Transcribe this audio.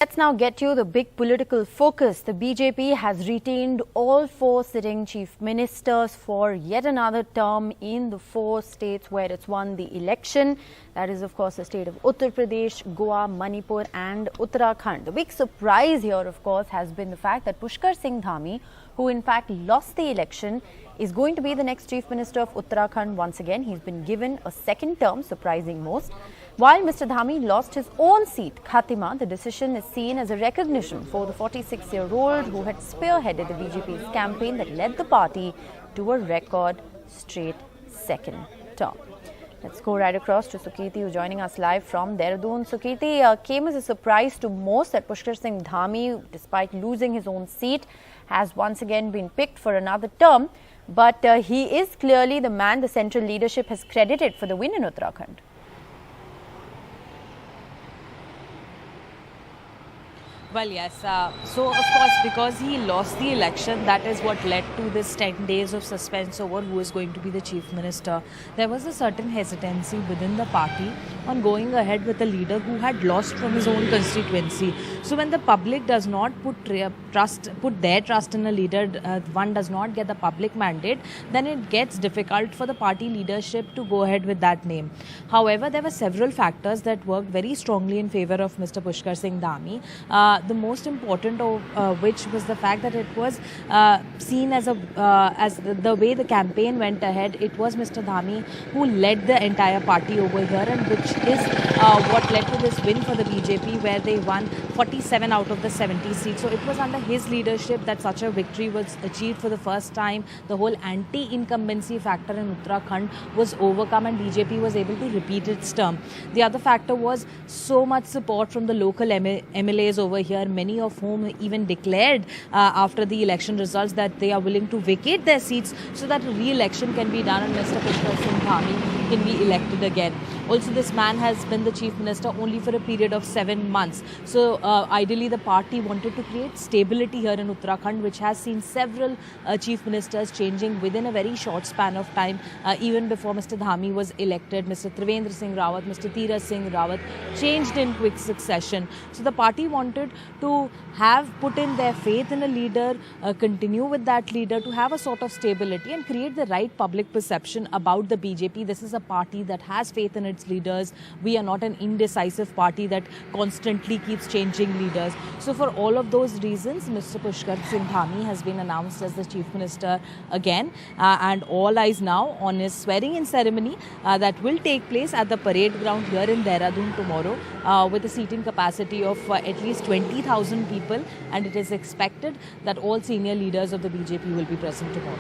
Let's now get you the big political focus. The BJP has retained all 4 sitting chief ministers for yet another term in the 4 states where it's won the election. That is, of course, the state of Uttar Pradesh, Goa, Manipur and Uttarakhand. The big surprise here, of course, has been the fact that Pushkar Singh Dhami, who in fact lost the election, is going to be the next Chief Minister of Uttarakhand once again. He's been given a second term, surprising most. While Mr Dhami lost his own seat, Khatima, the decision is seen as a recognition for the 46-year-old who had spearheaded the BJP's campaign that led the party to a record straight second term. Let's go right across to Sukirti, who's joining us live from Dehradun. Sukirti, came as a surprise to most that Pushkar Singh Dhami, despite losing his own seat, has once again been picked for another term. But he is clearly the man the central leadership has credited for the win in Uttarakhand. Well, yes. So, of course, because he lost the election, that is what led to this 10 days of suspense over who is going to be the chief minister. There was a certain hesitancy within the party on going ahead with a leader who had lost from his own constituency. So, when the public does not put their trust in a leader, one does not get the public mandate, then it gets difficult for the party leadership to go ahead with that name. However, there were several factors that worked very strongly in favor of Mr. Pushkar Singh Dhami. The most important of which was the fact that it was seen as the way the campaign went ahead. It was Mr. Dhami who led the entire party over here, and which is what led to this win for the BJP, where they won 47 out of the 70 seats. So it was under his leadership that such a victory was achieved for the first time. The whole anti-incumbency factor in Uttarakhand was overcome, and BJP was able to repeat its term. The other factor was so much support from the local MLAs over here, many of whom even declared after the election results that they are willing to vacate their seats so that a re-election can be done and Mr. Pushkar Singh Dhami can be elected again. Also, this man has been the chief minister only for a period of 7 months. So, ideally, the party wanted to create stability here in Uttarakhand, which has seen several chief ministers changing within a very short span of time. Even before Mr. Dhami was elected, Mr. Trivendra Singh Rawat, Mr. Teeraj Singh Rawat changed in quick succession. So, the party wanted to have put in their faith in a leader, continue with that leader to have a sort of stability and create the right public perception about the BJP. This is a party that has faith in its leaders. We are not an indecisive party that constantly keeps changing leaders. So for all of those reasons, Mr. Pushkar Singh Dhami has been announced as the chief minister again, and all eyes now on his swearing-in ceremony that will take place at the parade ground here in Dehradun tomorrow, with a seating capacity of at least 20,000 people, and it is expected that all senior leaders of the BJP will be present tomorrow.